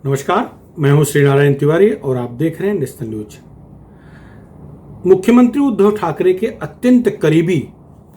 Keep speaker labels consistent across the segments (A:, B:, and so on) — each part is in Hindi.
A: नमस्कार, मैं हूं श्रीनारायण तिवारी और आप देख रहे हैं नेशनल न्यूज। मुख्यमंत्री उद्धव ठाकरे के अत्यंत करीबी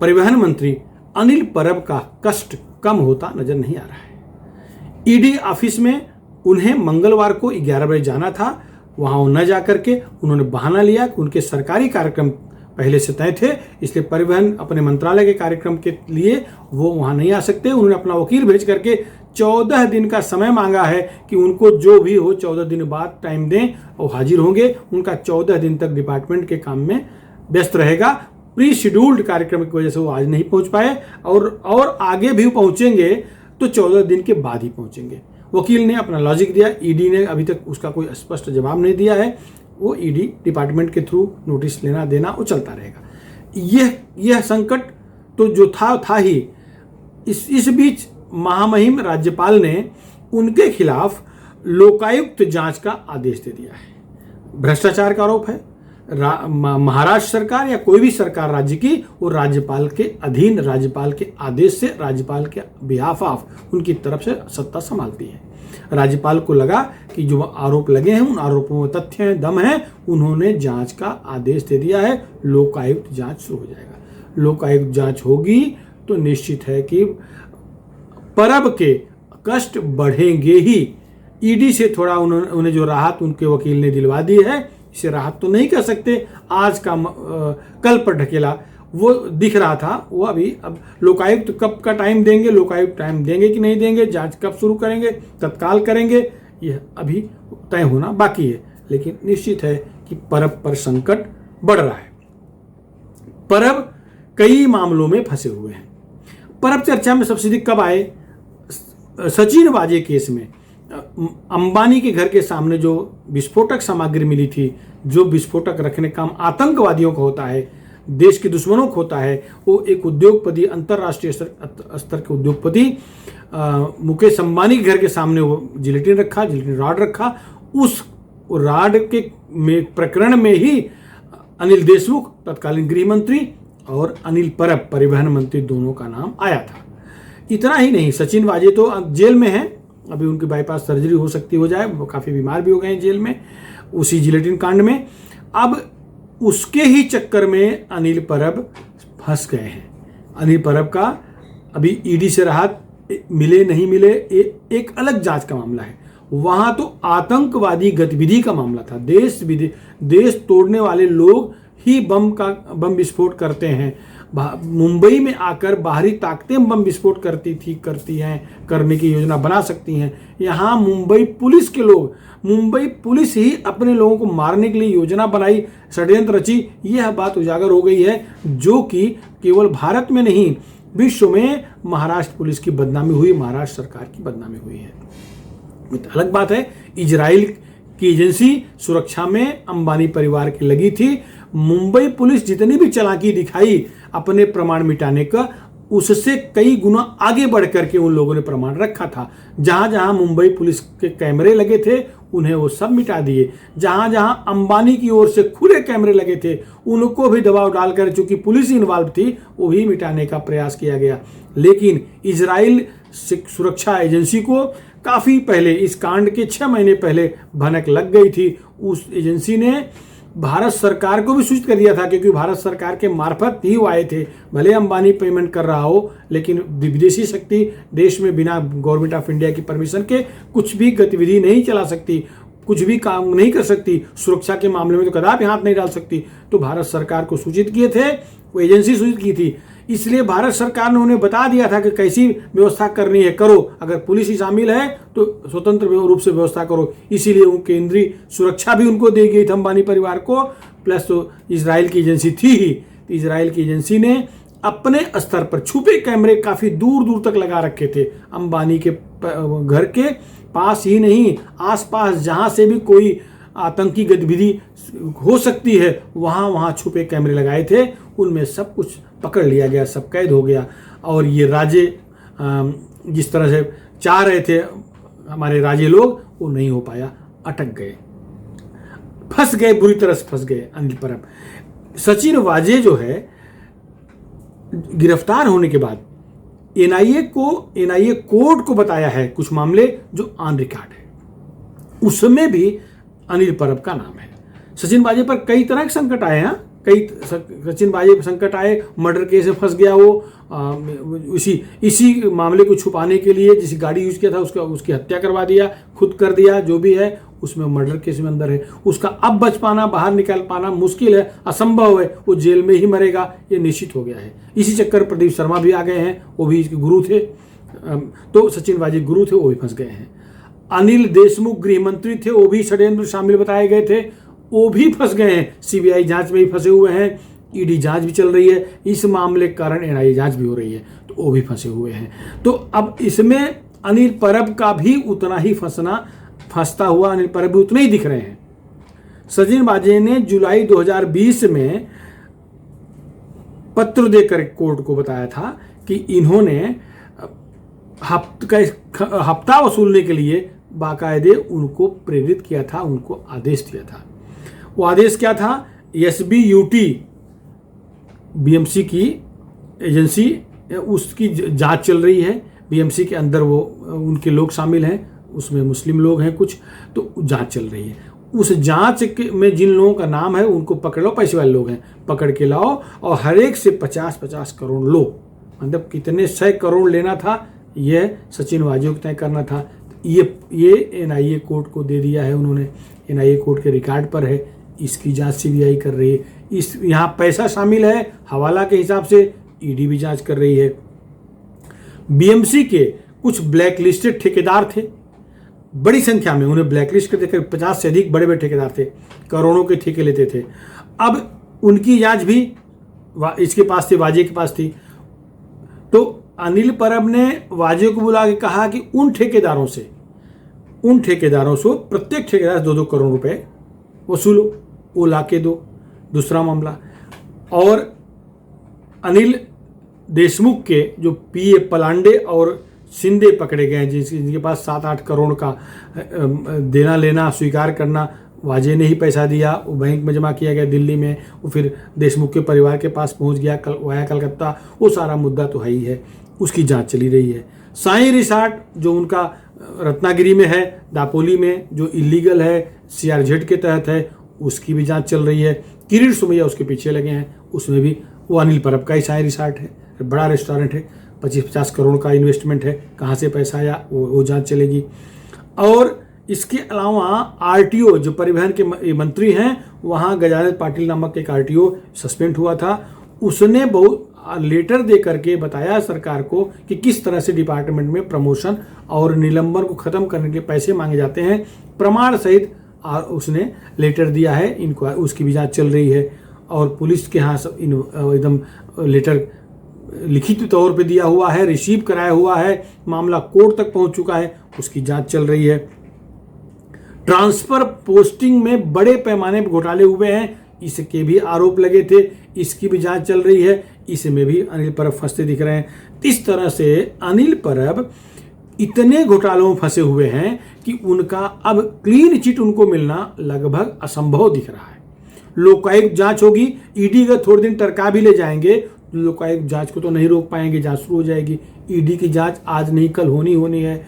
A: परिवहन मंत्री अनिल परब का कष्ट कम होता नजर नहीं आ रहा है। ईडी ऑफिस में उन्हें मंगलवार को 11 बजे जाना था। वहां न जाकर के उन्होंने बहाना लिया कि उनके सरकारी कार्यक्रम पहले से तय थे, इसलिए परिवहन अपने मंत्रालय के कार्यक्रम के लिए वो वहां नहीं आ सकते। उन्होंने अपना वकील भेज करके 14 दिन का समय मांगा है कि उनको जो भी हो 14 दिन बाद टाइम दें और हाजिर होंगे। उनका 14 दिन तक डिपार्टमेंट के काम में व्यस्त रहेगा। प्री शेड्यूल्ड कार्यक्रम की वजह से वो आज नहीं पहुंच पाए और आगे भी पहुंचेंगे तो 14 दिन के बाद ही पहुंचेंगे। वकील ने अपना लॉजिक दिया, ईडी ने अभी तक उसका कोई स्पष्ट जवाब नहीं दिया है। वो ईडी डिपार्टमेंट के थ्रू नोटिस लेना देना वो चलता रहेगा। यह संकट तो जो था ही। इस बीच महामहिम राज्यपाल ने उनके खिलाफ लोकायुक्त जांच का आदेश दे दिया है। भ्रष्टाचार का आरोप है। महाराष्ट्र सरकार या कोई भी सरकार राज्य की वो राज्यपाल के अधीन, राज्यपाल के आदेश से, राज्यपाल के बिहाफ ऑफ उनकी तरफ से सत्ता संभालती है। राज्यपाल को लगा कि जो आरोप लगे हैं उन आरोपों में तथ्य हैं, दम है, उन्होंने जांच का आदेश दे दिया है। लोकायुक्त जांच शुरू हो जाएगा। लोकायुक्त जांच होगी तो निश्चित है कि परब के कष्ट बढ़ेंगे ही। ईडी से थोड़ा उन्हें जो राहत उनके वकील ने दिलवा दी है, इसे राहत तो नहीं कह सकते, आज का कल पर ढकेला वो दिख रहा था। वो अब लोकायुक्त कब का टाइम देंगे, लोकायुक्त टाइम देंगे कि नहीं देंगे, जांच कब शुरू करेंगे, तत्काल करेंगे, यह अभी तय होना बाकी है। लेकिन निश्चित है कि परब पर संकट बढ़ रहा है। परब कई मामलों में फंसे हुए हैं। परब चर्चा में सबसे अधिक कब आए? सचिन वाजे केस में अंबानी के घर के सामने जो विस्फोटक सामग्री मिली थी, जो विस्फोटक रखने का काम आतंकवादियों का होता है, देश के दुश्मनों को होता है, वो एक उद्योगपति, अंतरराष्ट्रीय स्तर के उद्योगपति मुकेश अंबानी के घर के सामने वो जिलेटिन रॉड रखा। उस रॉड के प्रकरण में ही अनिल देशमुख तत्कालीन गृह मंत्री और अनिल परब परिवहन मंत्री दोनों का नाम आया था। इतना ही नहीं, सचिन वाजे तो जेल में हैं, अभी उनकी बाईपास सर्जरी हो सकती हो जाए, वो काफ़ी बीमार भी हो गए हैं जेल में उसी जिलेटिन कांड में। अब उसके ही चक्कर में अनिल परब फंस गए हैं। अनिल परब का अभी ईडी से राहत मिले नहीं मिले एक अलग जांच का मामला है। वहां तो आतंकवादी गतिविधि का मामला था। देश तोड़ने वाले लोग ही बम विस्फोट करते हैं। मुंबई में आकर बाहरी ताकतें बम विस्फोट करती हैं, करने की योजना बना सकती हैं। यहाँ मुंबई पुलिस ही अपने लोगों को मारने के लिए योजना बनाई, षड्यंत्र रची। यह बात उजागर हो गई है, जो कि केवल भारत में नहीं विश्व में महाराष्ट्र पुलिस की बदनामी हुई, महाराष्ट्र सरकार की बदनामी हुई है। अलग बात है, इजराइल की एजेंसी सुरक्षा में अंबानी परिवार की लगी थी। मुंबई पुलिस जितनी भी चालाकी दिखाई अपने प्रमाण मिटाने का, उससे कई गुना आगे बढ़ करके उन लोगों ने प्रमाण रखा था। जहां जहां मुंबई पुलिस के कैमरे लगे थे उन्हें वो सब मिटा दिए। जहां जहां अंबानी की ओर से खुले कैमरे लगे थे उनको भी दबाव डालकर, चूंकि पुलिस इन्वॉल्व थी, वो भी मिटाने का प्रयास किया गया। लेकिन इजराइल सुरक्षा एजेंसी को काफी पहले, इस कांड के 6 महीने पहले भनक लग गई थी। उस एजेंसी ने भारत सरकार को भी सूचित कर दिया था, क्योंकि भारत सरकार के मार्फत ही वो आए थे। भले अंबानी पेमेंट कर रहा हो, लेकिन विदेशी शक्ति देश में बिना गवर्नमेंट ऑफ इंडिया की परमिशन के कुछ भी गतिविधि नहीं चला सकती, कुछ भी काम नहीं कर सकती, सुरक्षा के मामले में तो कदापि हाथ नहीं डाल सकती। तो भारत सरकार को सूचित किए थे, वो एजेंसी सूचित की थी। इसलिए भारत सरकार ने उन्हें बता दिया था कि कैसी व्यवस्था करनी है करो, अगर पुलिस ही शामिल है तो स्वतंत्र रूप से व्यवस्था करो। इसीलिए वो केंद्रीय सुरक्षा भी उनको दी गई थी अंबानी परिवार को, प्लस तो इजराइल की एजेंसी थी ही। तो इजराइल की एजेंसी ने अपने स्तर पर छुपे कैमरे काफी दूर दूर तक लगा रखे थे। अंबानी के घर के पास ही नहीं, आसपास जहां से भी कोई आतंकी गतिविधि हो सकती है वहां छुपे कैमरे लगाए थे। उनमें सब कुछ पकड़ लिया गया, सब कैद हो गया। और ये राजे जिस तरह से चाह रहे थे हमारे राजे लोग, वो नहीं हो पाया, अटक गए, फंस गए, बुरी तरह से फंस गए अनिल परब। सचिन वाजे जो है गिरफ्तार होने के बाद एनआईए कोर्ट को बताया है कुछ मामले जो ऑन रिकॉर्ड है। उसमें भी अनिल परब का नाम है। सचिन वाजे पर कई तरह के संकट आए हैं, सचिन वाजे पर संकट आए, मर्डर केस में फंस गया वो, इसी मामले को छुपाने के लिए जिस गाड़ी यूज किया था उसकी हत्या करवा दिया, खुद कर दिया, जो भी है उसमें मर्डर केस में अंदर है। उसका अब बच पाना, बाहर निकल पाना मुश्किल है, असंभव है, वो जेल में ही मरेगा, ये निश्चित हो गया है। इसी चक्कर प्रदीप शर्मा भी आ गए हैं, वो भी इसके गुरु थे, तो सचिन वाजे गुरु थे, वो भी फंस गए हैं। अनिल देशमुख गृह मंत्री थे, वो भी षड्यंत्र शामिल बताए गए थे, वो भी फंस गए हैं, सीबीआई जांच में ही फंसे हुए हैं, ईडी जांच भी चल रही है, इस मामले के कारण एनआईए जांच भी हो रही है, तो वो भी फंसे हुए हैं। तो अब इसमें अनिल परब का भी उतना ही फंसता हुआ अनिल परब भी उतने ही दिख रहे हैं। सचिन वाजे ने जुलाई 2020 में पत्र देकर कोर्ट को बताया था कि इन्होंने हफ्ता वसूलने के लिए बाकायदे उनको प्रेरित किया था, उनको आदेश दिया था। वो आदेश क्या था? SBUT BMC की एजेंसी, उसकी जांच चल रही है। BMC के अंदर वो उनके लोग शामिल हैं, उसमें मुस्लिम लोग हैं कुछ, तो जांच चल रही है। उस जांच में जिन लोगों का नाम है उनको पकड़ लो, पैसे वाले लोग हैं, पकड़ के लाओ और हर एक से 50-50 करोड़ लो। मतलब कितने 100 करोड़ लेना था, यह सचिन वाजे को तय करना था। ये NIA कोर्ट को दे दिया है उन्होंने, NIA कोर्ट के रिकॉर्ड पर है, इसकी जांच CBI कर रही है। यहाँ पैसा शामिल है, हवाला के हिसाब से ईडी भी जांच कर रही है। BMC के कुछ ब्लैक लिस्टेड ठेकेदार थे, बड़ी संख्या में उन्हें ब्लैकलिस्ट कर देकर 50 से अधिक बड़े बड़े ठेकेदार थे, करोड़ों के ठेके लेते थे। अब उनकी जांच भी इसके पास थी, वाजे के पास थी। तो अनिल परब ने वाजे को बुला के कहा कि उन ठेकेदारों से प्रत्येक ठेकेदार 2-2 करोड़ रुपए वसूलो, वो लाके दो। दूसरा मामला, और अनिल देशमुख के जो PA पलांडे और शिंदे पकड़े गए, जिनके पास 7-8 करोड़ का देना लेना स्वीकार करना, वाजे ने ही पैसा दिया, वो बैंक में जमा किया गया दिल्ली में, वो फिर देशमुख के परिवार के पास पहुंच गया वाया कलकत्ता, वो सारा मुद्दा तो है ही है, उसकी जांच चली रही है। साई रिसार्ट जो उनका रत्नागिरी में है, दापोली में, जो इलीगल है, CRZ के तहत है, उसकी भी जांच चल रही है। किरीट सुमैया उसके पीछे लगे हैं, उसमें भी वो अनिल परब का ही साई रिसार्ट है, बड़ा रेस्टोरेंट है, 25-50 करोड़ का इन्वेस्टमेंट है, कहाँ से पैसा आया वो जांच चलेगी। और इसके अलावा RTO जो परिवहन के मंत्री हैं, वहाँ गजानन पाटिल नामक एक RTO सस्पेंड हुआ था, उसने बहुत लेटर दे करके बताया सरकार को कि किस तरह से डिपार्टमेंट में प्रमोशन और निलंबन को खत्म करने के पैसे मांगे जाते हैं, प्रमाण सहित उसने लेटर दिया है। इनको उसकी भी जांच चल रही है, और पुलिस के यहाँ सब एकदम लेटर लिखित तौर पे दिया हुआ है, रिसीव कराया हुआ है, मामला कोर्ट तक पहुंच चुका है, उसकी जांच चल रही है। ट्रांसफर पोस्टिंग में बड़े पैमाने पर घोटाले हुए हैं, इसके भी आरोप लगे थे, इसकी भी जांच चल रही है, इसमें भी अनिल परब फंसते दिख रहे हैं। इस तरह से अनिल परब इतने घोटालों में फंसे हुए हैं कि उनका अब क्लीन चिट उनको मिलना लगभग असंभव दिख रहा है। लोकायुक्त जांच होगी, ईडी का थोड़े दिन टरका भी ले जाएंगे, लोकायुक्त जांच को तो नहीं रोक पाएंगे, जांच शुरू हो जाएगी। ईडी की जांच आज नहीं कल होनी है।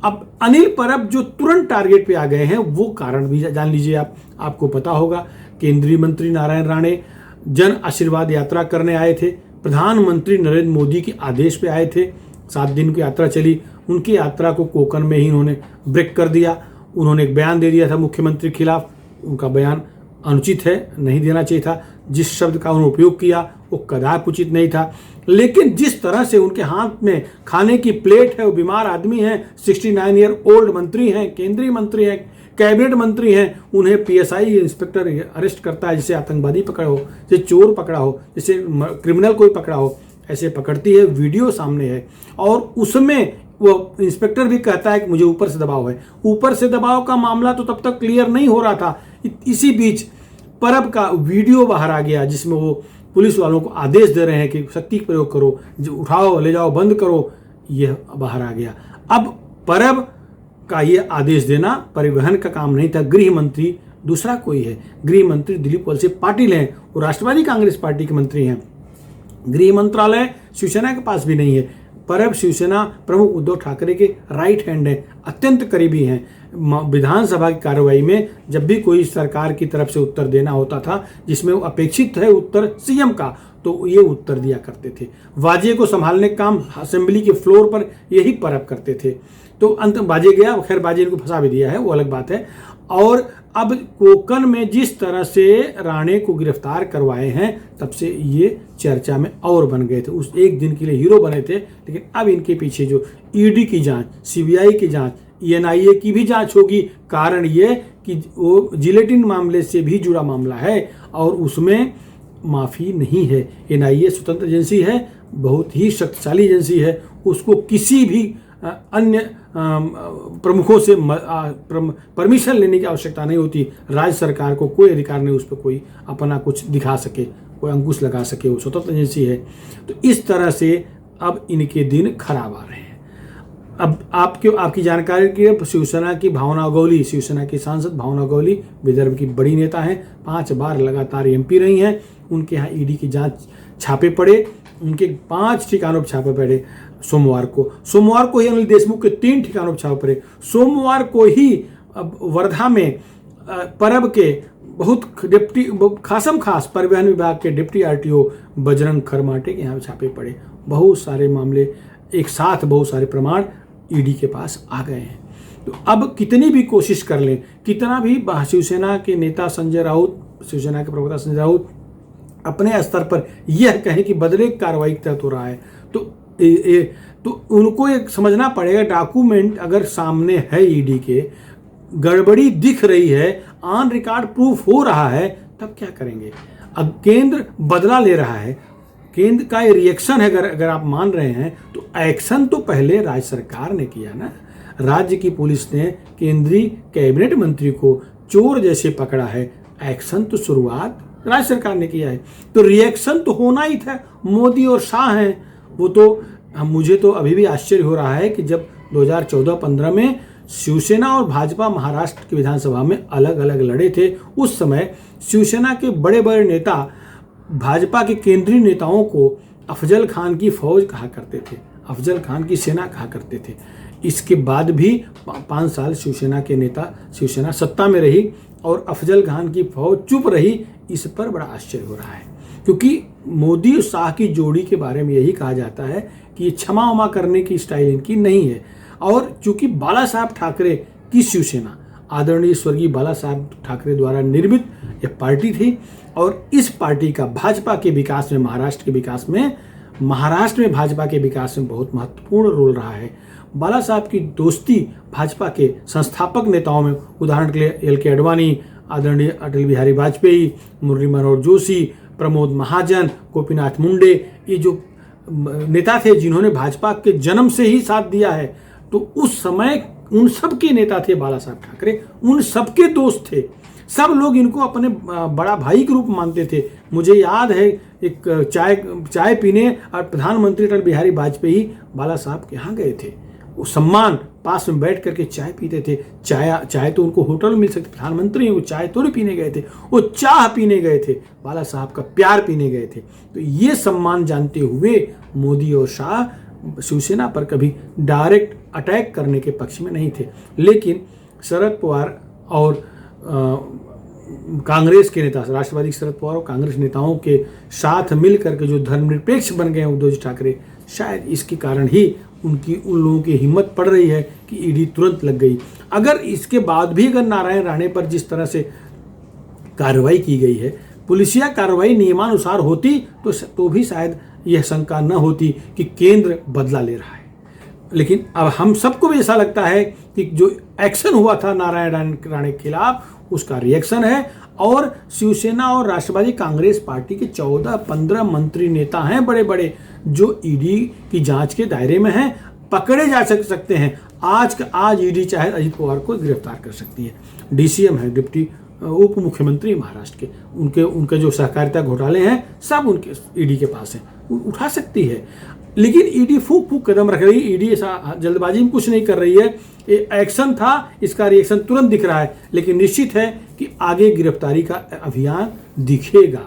A: अब अनिल परब जो तुरंत टारगेट पे आ गए हैं, वो कारण भी जान लीजिए आप, आपको पता होगा। केंद्रीय मंत्री नारायण राणे जन आशीर्वाद यात्रा करने आए थे, प्रधानमंत्री नरेंद्र मोदी के आदेश पे आए थे, 7 दिन की यात्रा चली, उनकी यात्रा को कोकन में ही उन्होंने ब्रेक कर दिया। उन्होंने एक बयान दे दिया था मुख्यमंत्री के खिलाफ, उनका बयान अनुचित है, नहीं देना चाहिए था। जिस शब्द का उन्होंने उपयोग किया वो कदापि उचित नहीं था, लेकिन जिस तरह से उनके हाथ में खाने की प्लेट है, वो बीमार आदमी हैं, 69 ईयर ओल्ड मंत्री हैं, केंद्रीय मंत्री हैं, कैबिनेट मंत्री हैं, उन्हें PSI इंस्पेक्टर अरेस्ट करता है जैसे आतंकवादी पकड़ा हो, जैसे चोर पकड़ा हो, जैसे क्रिमिनल कोई पकड़ा हो, ऐसे पकड़ती है। वीडियो सामने है, और उसमें वो इंस्पेक्टर भी कहता है कि मुझे ऊपर से दबाव है। ऊपर से दबाव का मामला तो तब तक क्लियर नहीं हो रहा था, इसी बीच परब का वीडियो बाहर आ गया, जिसमें वो पुलिस वालों को आदेश दे रहे हैं कि शक्ति प्रयोग करो, उठाओ ले जाओ बंद करो, यह बाहर आ गया। अब परब का ये आदेश देना परिवहन का काम नहीं था, गृह मंत्री दूसरा कोई है, गृह मंत्री दिलीप वलसे पाटिल हैं, वो राष्ट्रवादी कांग्रेस पार्टी के मंत्री हैं। गृह मंत्रालय शिवसेना के पास भी नहीं है। परब शिवसेना प्रमुख उद्धव ठाकरे के राइट हैंड है, अत्यंत करीबी हैं, विधानसभा की कार्रवाई में जब भी कोई सरकार की तरफ से उत्तर देना होता था जिसमें अपेक्षित है उत्तर सीएम का, तो ये उत्तर दिया करते थे। वाजे को संभालने का काम असेंबली के फ्लोर पर यही परब करते थे। तो अंत बाजे गया, खैर बाजे इनको फंसा भी दिया है, वो अलग बात है। और अब कोकन में जिस तरह से राणे को गिरफ्तार करवाए हैं, तब से ये चर्चा में और बन गए थे। उस एक दिन के लिए हीरो बने थे, लेकिन अब इनके पीछे जो ईडी की जांच, सीबीआई की जांच, एनआईए की भी जांच होगी। कारण ये कि वो जिलेटिन मामले से भी जुड़ा मामला है और उसमें माफ़ी नहीं है। एनआईए स्वतंत्र एजेंसी है, बहुत ही शक्तिशाली एजेंसी है, उसको किसी भी अन्य प्रमुखों से परमिशन लेने की आवश्यकता नहीं होती। राज्य सरकार को कोई अधिकार नहीं उस पर कोई अपना कुछ दिखा सके, कोई अंकुश लगा सके, वो स्वतंत्र एजेंसी है। तो इस तरह से अब इनके दिन खराब आ रहे हैं। अब आपकी जानकारी के शिवसेना की भावना गौली, शिवसेना की सांसद भावना गौली विदर्भ की बड़ी नेता हैं, 5 बार लगातार एमपी रही हैं। उनके यहाँ ईडी की जांच छापे पड़े, उनके 5 ठिकानों पर छापे पड़े। सोमवार को ही अनिल देशमुख के 3 ठिकानों पर छापे पड़े। सोमवार को ही अब वर्धा में परब के बहुत खास परिवहन विभाग के डिप्टी आरटीओ बजरंग खरमाटे के यहाँ छापे पड़े। बहुत सारे मामले एक साथ, बहुत सारे प्रमाण ईडी के पास आ गए हैं। तो अब कितनी भी कोशिश कर लें, कितना भी शिवसेना के नेता संजय राउत, शिवसेना के प्रवक्ता संजय राउत अपने स्तर पर यह कहें कि बदले कार्रवाई के तहत हो रहा है, तो उनको एक समझना पड़ेगा, डॉक्यूमेंट अगर सामने है ईडी के, गड़बड़ी दिख रही है, ऑन रिकॉर्ड प्रूफ हो रहा है, तब क्या करेंगे। अब केंद्र बदला ले रहा है, केंद्र का ये रिएक्शन है। अगर आप मान रहे हैं तो एक्शन तो पहले राज्य सरकार ने किया ना। राज्य की पुलिस ने केंद्रीय कैबिनेट मंत्री को चोर जैसे पकड़ा है, एक्शन तो शुरुआत राज्य सरकार ने किया है, तो रिएक्शन तो होना ही था। मोदी और शाह हैं वो, तो मुझे तो अभी भी आश्चर्य हो रहा है कि जब 2014-15 में शिवसेना और भाजपा महाराष्ट्र की विधानसभा में अलग अलग लड़े थे, उस समय शिवसेना के बड़े बड़े नेता भाजपा के केंद्रीय नेताओं को अफजल खान की फौज कहा करते थे, अफजल खान की सेना कहा करते थे। इसके बाद भी 5 साल शिवसेना के नेता, शिवसेना सत्ता में रही और अफजल खान की फौज चुप रही। इस पर बड़ा आश्चर्य हो रहा है, क्योंकि मोदी और शाह की जोड़ी के बारे में यही कहा जाता है कि ये क्षमा उमा करने की स्टाइल इनकी नहीं है। और चूंकि बाला साहब ठाकरे की शिवसेना आदरणीय स्वर्गीय बाला साहब ठाकरे द्वारा निर्मित यह पार्टी थी, और इस पार्टी का भाजपा के विकास में, महाराष्ट्र में भाजपा के विकास में बहुत महत्वपूर्ण रोल रहा है। बाला साहब की दोस्ती भाजपा के संस्थापक नेताओं में, उदाहरण के लिए एल.के. आडवाणी, आदरणीय अटल बिहारी वाजपेयी, मुरली मनोहर जोशी, प्रमोद महाजन, गोपीनाथ मुंडे, ये जो नेता थे जिन्होंने भाजपा के जन्म से ही साथ दिया है, तो उस समय उन सब के नेता थे बाला साहब ठाकरे, उन सबके दोस्त थे। सब लोग इनको अपने बड़ा भाई के रूप में मानते थे। मुझे याद है एक चाय पीने और प्रधानमंत्री अटल बिहारी वाजपेयी बाला साहब के यहाँ गए थे, वो सम्मान पास में बैठ करके चाय पीते थे। चाय तो उनको होटल में मिल सकती, प्रधानमंत्री वो चाय थोड़ी पीने गए थे, वो चाह पीने गए थे, बाला साहब का प्यार पीने गए थे। तो ये सम्मान जानते हुए मोदी और शाह शिवसेना पर कभी डायरेक्ट अटैक करने के पक्ष में नहीं थे। लेकिन शरद पवार और कांग्रेस के नेता, राष्ट्रवादी शरद पवार और कांग्रेस नेताओं के साथ मिल करके जो धर्मनिरपेक्ष बन गए हैं उद्धव जी ठाकरे, शायद इसके कारण ही उन लोगों की हिम्मत पड़ रही है कि ईडी तुरंत लग गई। अगर इसके बाद भी अगर नारायण राणे पर जिस तरह से कार्रवाई की गई है, पुलिसिया कार्रवाई नियमानुसार होती तो भी शायद यह शंका न होती कि केंद्र बदला ले रहा है। लेकिन अब हम सबको भी ऐसा लगता है कि जो एक्शन हुआ था नारायण राणे के खिलाफ, उसका रिएक्शन है। और शिवसेना और राष्ट्रवादी कांग्रेस पार्टी के 14-15 मंत्री नेता हैं बड़े बड़े, जो ईडी की जांच के दायरे में हैं, पकड़े जा सकते हैं। आज ईडी चाहे अजित पवार को गिरफ्तार कर सकती है। डीसीएम है, डिप्टी उप मुख्यमंत्री महाराष्ट्र के, उनके जो सहकारिता घोटाले हैं सब उनके ईडी के पास हैं, उठा सकती है। लेकिन ईडी फूक कदम रख रही है। ईडी ऐसा जल्दबाजी में कुछ नहीं कर रही है। ये एक्शन था, इसका रिएक्शन तुरंत दिख रहा है, लेकिन निश्चित है कि आगे गिरफ्तारी का अभियान दिखेगा।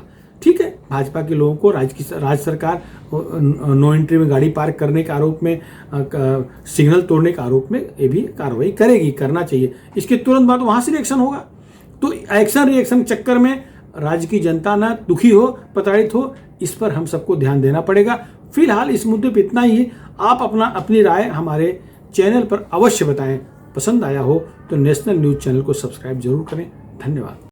A: ठीक है, भाजपा के लोगों को राज्य सरकार नो एंट्री में गाड़ी पार्क करने के आरोप में, सिग्नल तोड़ने के आरोप में ये भी कार्रवाई करेगी, करना चाहिए। इसके तुरंत बाद वहां से रिएक्शन होगा। तो एक्शन रिएक्शन के चक्कर में राज्य की जनता ना दुखी हो, प्रताड़ित हो, इस पर हम सबको ध्यान देना पड़ेगा। फिलहाल इस मुद्दे पर इतना ही है। आप अपनी राय हमारे चैनल पर अवश्य बताएं। पसंद आया हो तो नेशनल न्यूज चैनल को सब्सक्राइब जरूर करें। धन्यवाद।